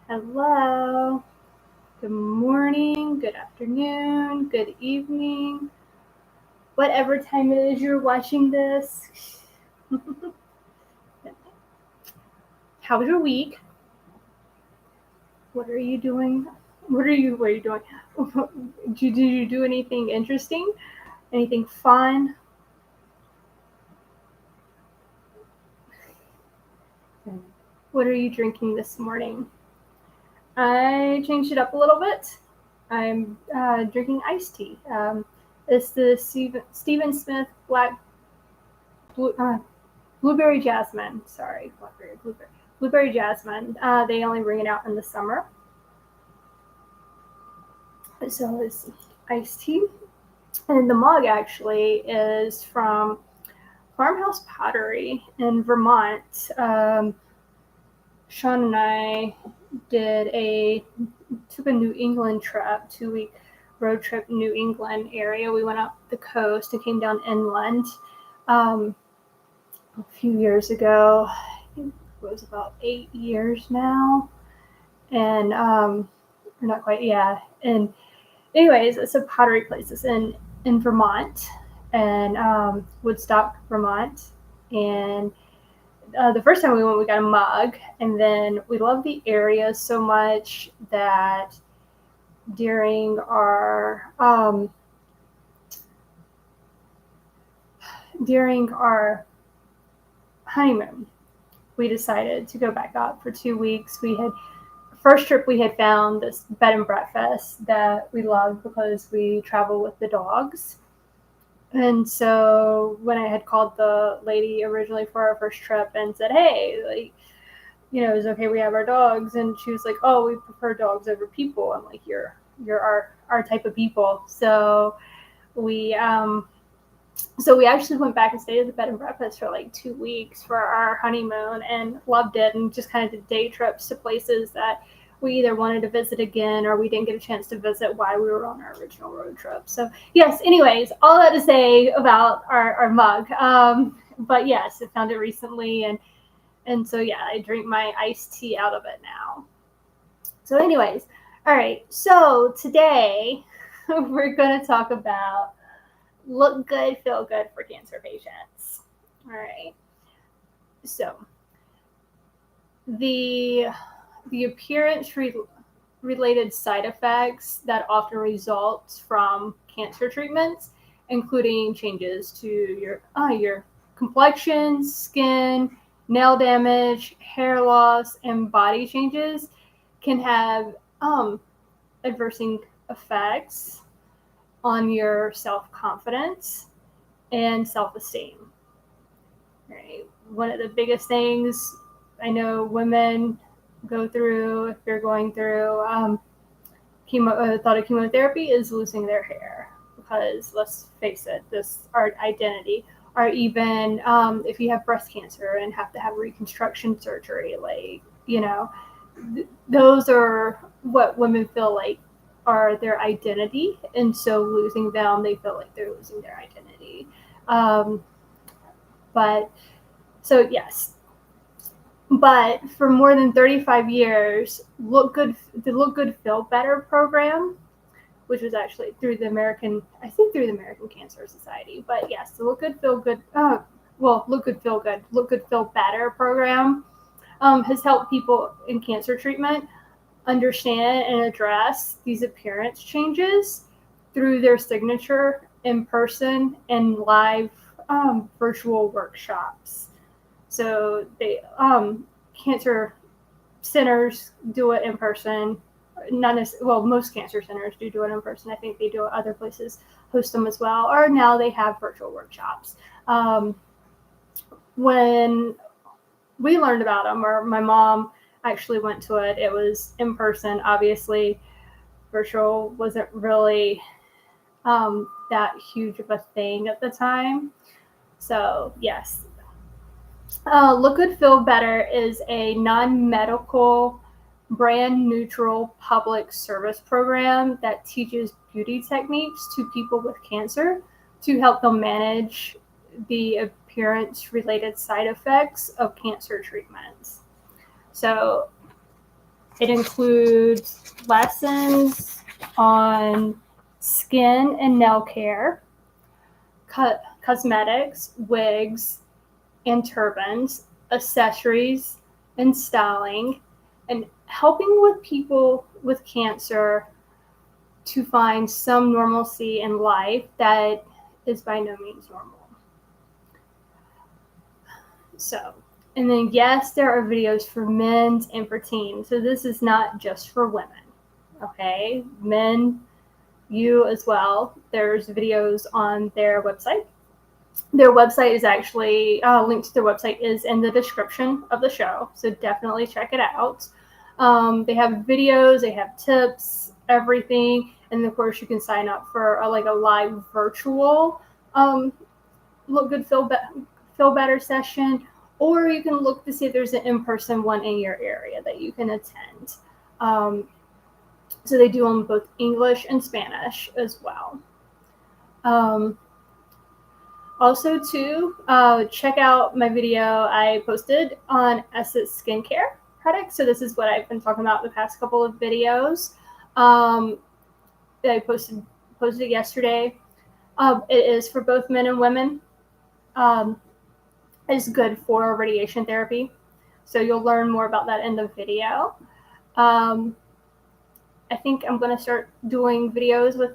Hello. Good morning, good afternoon, good evening, whatever time it is you're watching this. How was your week? What are you doing? What are you doing? Did you do anything interesting? Anything fun? What are you drinking this morning? I changed it up a little bit. I'm drinking iced tea. It's the Stephen Smith Black Blue, Blueberry Jasmine. Sorry, Blueberry Jasmine. They only bring it out in the summer. So it's iced tea. And the mug actually is from Farmhouse Pottery in Vermont. Sean and I did took a New England trip, 2 week road trip, New England area. We went up the coast and came down inland um, a few years ago. I think it was about 8 years now. And not quite, yeah. And anyways, it's a pottery place. It's in Vermont and Woodstock, Vermont. And the first time we went, we got a mug, and then we loved the area so much that during our honeymoon, we decided to go back up for 2 weeks. We had first trip we had found this bed and breakfast that we loved because we travel with the dogs. And so when I had called the lady originally for our first trip and said, hey, like, is it okay we have our dogs? And she was like, oh, we prefer dogs over people. I'm like, you're our type of people. We um so we actually went back and stayed at the bed and breakfast for like 2 weeks for our honeymoon and loved it, and just kind of did day trips to places that we either wanted to visit again or we didn't get a chance to visit while we were on our original road trip. So yes, anyways, all that to say about our mug. But yes, I found it recently, and so yeah, I drink my iced tea out of it now. So anyways, all right, so today we're going to talk about look good, feel good for cancer patients. All right. So the appearance related side effects that often result from cancer treatments, including changes to your complexion, skin, nail damage, hair loss, and body changes, can have adverse effects on your self-confidence and self-esteem. Right. One of the biggest things I know women go through, if they're going through thought of chemotherapy, is losing their hair, because let's face it, this our identity. Or even if you have breast cancer and have to have reconstruction surgery, those are what women feel like are their identity, and so losing them, they feel like they're losing their identity. Um, but so yes, but for more than 35 years, the Look Good Feel Better program, which was actually through the American Cancer Society. But yes, the Look Good Feel Good, Look Good Feel Good, Look Good Feel Better program has helped people in cancer treatment understand and address these appearance changes through their signature in person and live virtual workshops. So cancer centers do it in person. Not necessarily, well, most cancer centers do it in person. I think they do it other places, host them as well. Or now they have virtual workshops. When we learned about them, or my mom actually went to it, it was in person. Obviously, virtual wasn't really that huge of a thing at the time. So yes, Look Good Feel Better is a non-medical, brand neutral public service program that teaches beauty techniques to people with cancer to help them manage the appearance related side effects of cancer treatments. So It includes lessons on skin and nail care, cosmetics, wigs, and turbans, accessories, and styling, and helping with people with cancer to find some normalcy in life that is by no means normal. So, and then yes, there are videos for men and for teens. So this is not just for women. Okay, men, you as well. There's videos on their website. Their website is actually linked to their website is in the description of the show, so definitely check it out. They have videos, they have tips, everything, and of course you can sign up for a live virtual look good, feel better session, or you can look to see if there's an in-person one in your area that you can attend. So they do them both English and Spanish as well. Also, too, check out my video I posted on Essence skincare products. So this is what I've been talking about the past couple of videos. That I posted it yesterday. It is for both men and women. It's good for radiation therapy. So you'll learn more about that in the video. I think I'm going to start doing videos with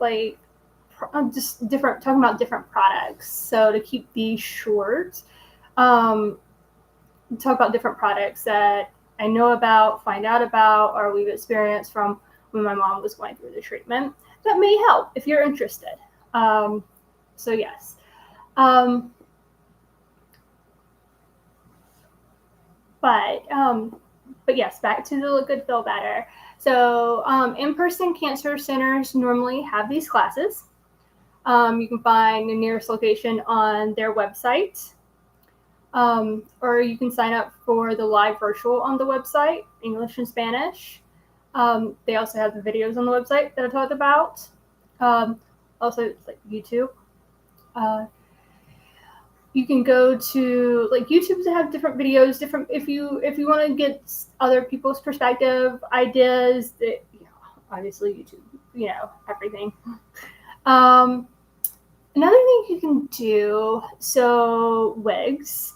just talking about different products. So to keep these short, talk about different products that I know about, find out about, or we've experienced from when my mom was going through the treatment. That may help if you're interested. So yes. But yes, back to the Look Good, Feel Better. So in-person cancer centers normally have these classes. You can find the nearest location on their website, or you can sign up for the live virtual on the website, English and Spanish. They also have the videos on the website that I talked about. Also, it's like YouTube. You can go to YouTube to have different videos, if you want to get other people's perspective, ideas. That, obviously YouTube, everything. Another thing you can do, so wigs.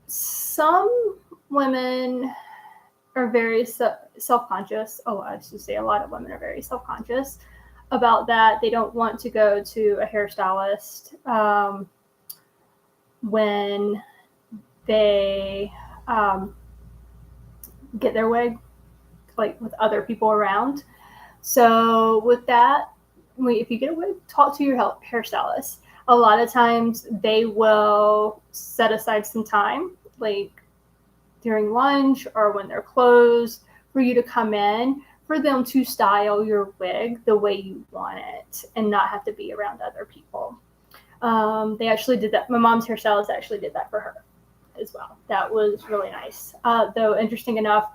Some women are very self-conscious. Oh, I should say a lot of women are very self-conscious about that. They don't want to go to a hairstylist when they get their wig with other people around. So with that, if you get a wig, talk to your hairstylist. A lot of times they will set aside some time, during lunch or when they're closed, for you to come in, for them to style your wig the way you want it and not have to be around other people. They actually did that. My mom's hairstylist actually did that for her as well. That was really nice. Though interesting enough,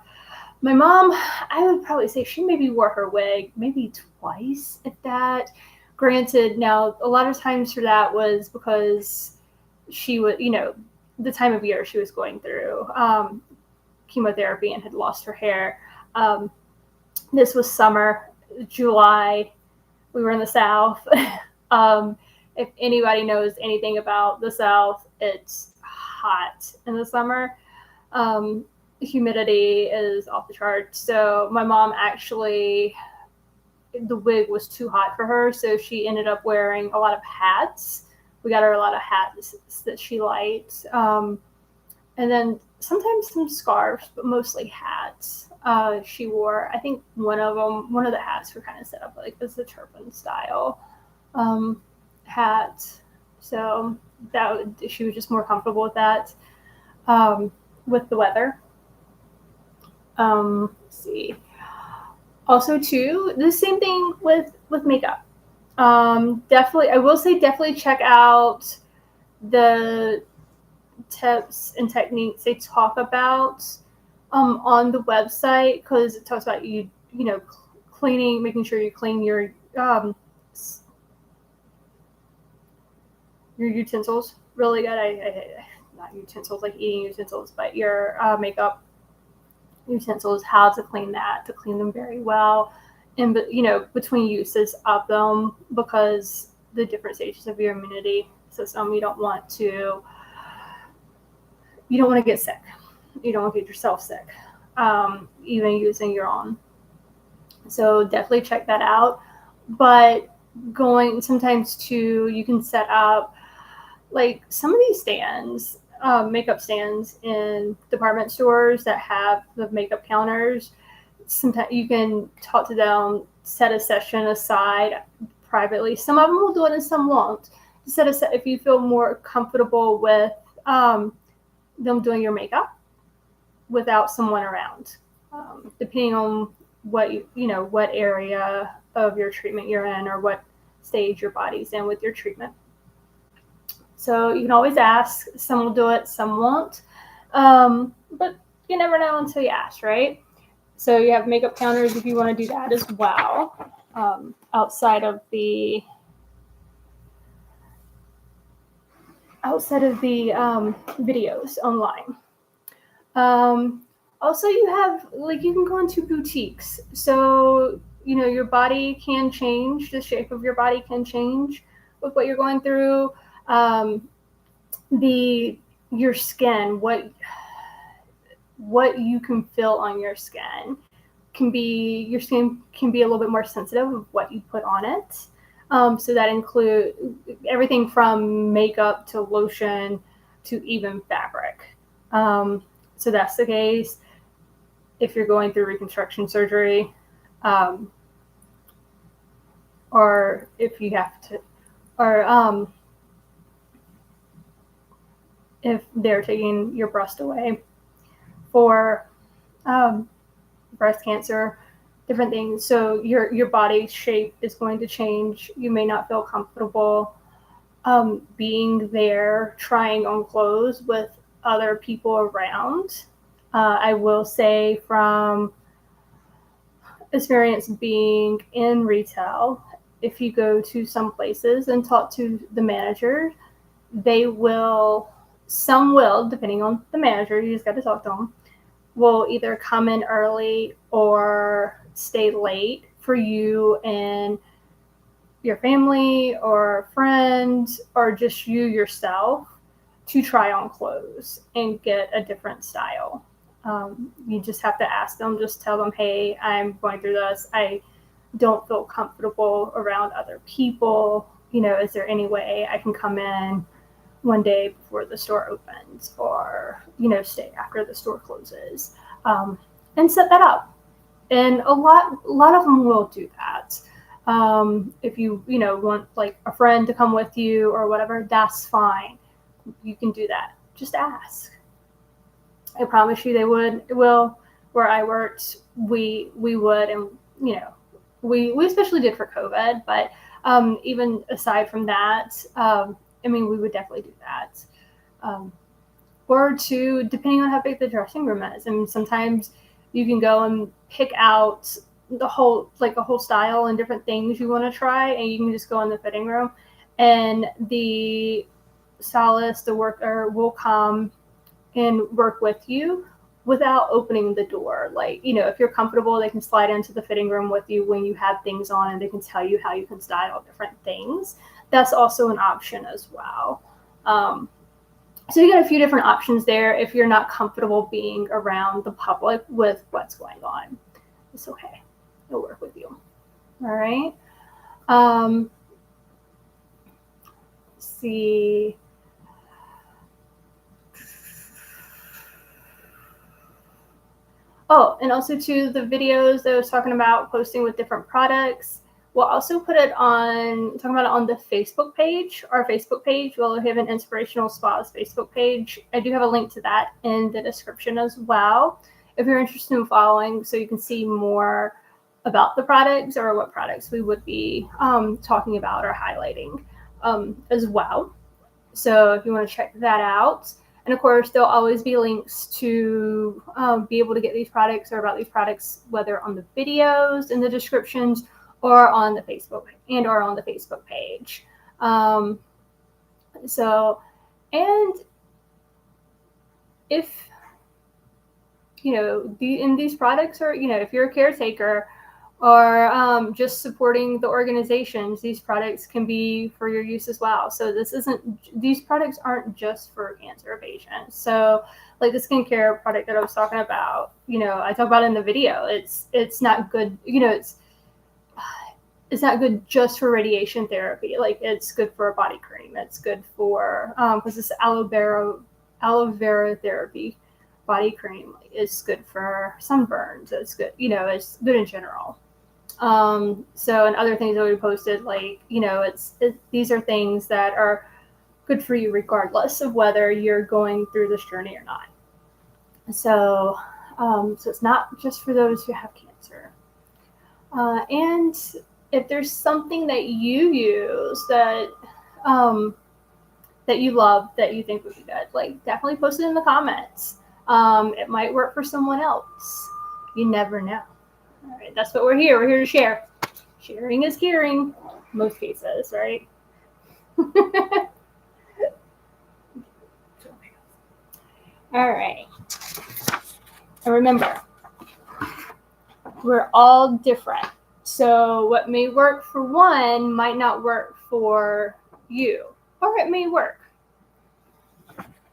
my mom, I would probably say she maybe wore her wig maybe twice at that. Granted, now a lot of times for that was because she was, the time of year she was going through chemotherapy and had lost her hair. This was summer, July. We were in the South. If anybody knows anything about the South, it's hot in the summer. Humidity is off the charts. So my mom actually, the wig was too hot for her, so she ended up wearing a lot of hats. We got her a lot of hats that she liked. And then sometimes some scarves, but mostly hats. She wore, I think one of the hats were kind of set up as a turban style hat. So she was just more comfortable with that. With the weather. Let's see. Also, too, the same thing with makeup. Definitely, I will say definitely check out the tips and techniques they talk about on the website, because it talks about cleaning, making sure you clean your utensils really good. I not utensils like eating utensils, but your makeup utensils, how to clean them very well, and between uses of them, because the different stages of your immunity system, you don't want to get sick. You don't want to get yourself sick, even using your own. So definitely check that out. But going sometimes too, you can set up like some of these stands, makeup stands in department stores that have the makeup counters. Sometimes you can talk to them, set a session aside privately. Some of them will do it and some won't. If you feel more comfortable with them doing your makeup without someone around, depending on what what area of your treatment you're in or what stage your body's in with your treatment. So you can always ask. Some will do it, some won't. But you never know until you ask, right? So you have makeup counters if you want to do that as well, outside of the videos online. Also, you have you can go into boutiques. So your body can change. The shape of your body can change with what you're going through. Your skin, what you can feel on your skin your skin can be a little bit more sensitive of what you put on it. So that includes everything from makeup to lotion to even fabric. So that's the case if you're going through reconstruction surgery, or if you have to, or if they're taking your breast away for breast cancer, different things. So your body shape is going to change. You may not feel comfortable being there trying on clothes with other people around. I will say from experience being in retail, if you go to some places and talk to the manager, some will, depending on the manager, you just got to talk to them, will either come in early or stay late for you and your family or friends or just you yourself to try on clothes and get a different style. You just have to ask them, just tell them, hey, I'm going through this. I don't feel comfortable around other people. Is there any way I can come in one day before the store opens or, stay after the store closes, and set that up. And a lot of them will do that. If you, want like a friend to come with you or whatever, that's fine. You can do that. Just ask. I promise you they will. Where I worked, we would, and, we especially did for COVID, but even aside from that, we would definitely do that. Or two, depending on how big the dressing room is. Sometimes you can go and pick out a whole style and different things you want to try, and you can just go in the fitting room, and the stylist, the worker, will come and work with you without opening the door. If you're comfortable, they can slide into the fitting room with you when you have things on, and they can tell you how you can style different things. That's also an option as well. So you got a few different options there if you're not comfortable being around the public with what's going on. It's okay. It'll work with you. All right. Let's see. Oh, and also too, the videos that I was talking about posting with different products, we'll also put it on the Facebook page. Our Facebook page, we'll have an Inspirational Spas Facebook page. I do have a link to that in the description as well, if you're interested in following, so you can see more about the products or what products we would be talking about or highlighting as well. So if you want to check that out. And of course, there'll always be links to be able to get these products or about these products, whether on the videos in the descriptions or on the Facebook or on the Facebook page. So, and if these products are, if you're a caretaker or just supporting the organizations, these products can be for your use as well. So these products aren't just for cancer patients. So like the skincare product that I was talking about, I talk about in the video, it's not good, it's not good just for radiation therapy. Like it's good for a body cream. It's good for, because it's aloe vera therapy body cream is good for sunburns. It's good, it's good in general. So, and other things that we posted, like, these are things that are good for you regardless of whether you're going through this journey or not. So, so it's not just for those who have cancer. And if there's something that you use that you love, that you think would be good, like definitely post it in the comments. It might work for someone else. You never know. All right, that's what we're here. We're here to share. Sharing is caring, most cases, right? All right. And remember, we're all different. So what may work for one might not work for you, or it may work.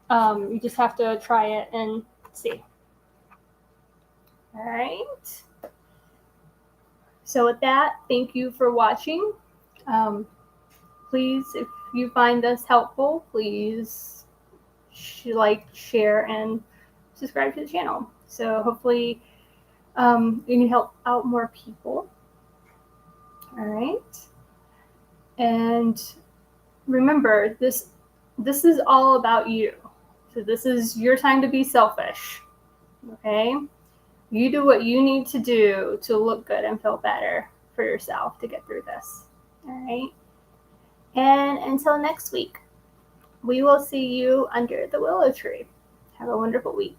You just have to try it and see. All right. So with that, thank you for watching. Please, if you find this helpful, please like, share, and subscribe to the channel. So hopefully you can help out more people. All right. And remember, this is all about you. So this is your time to be selfish. Okay? You do what you need to do to look good and feel better for yourself to get through this. All right? And until next week, we will see you under the willow tree. Have a wonderful week.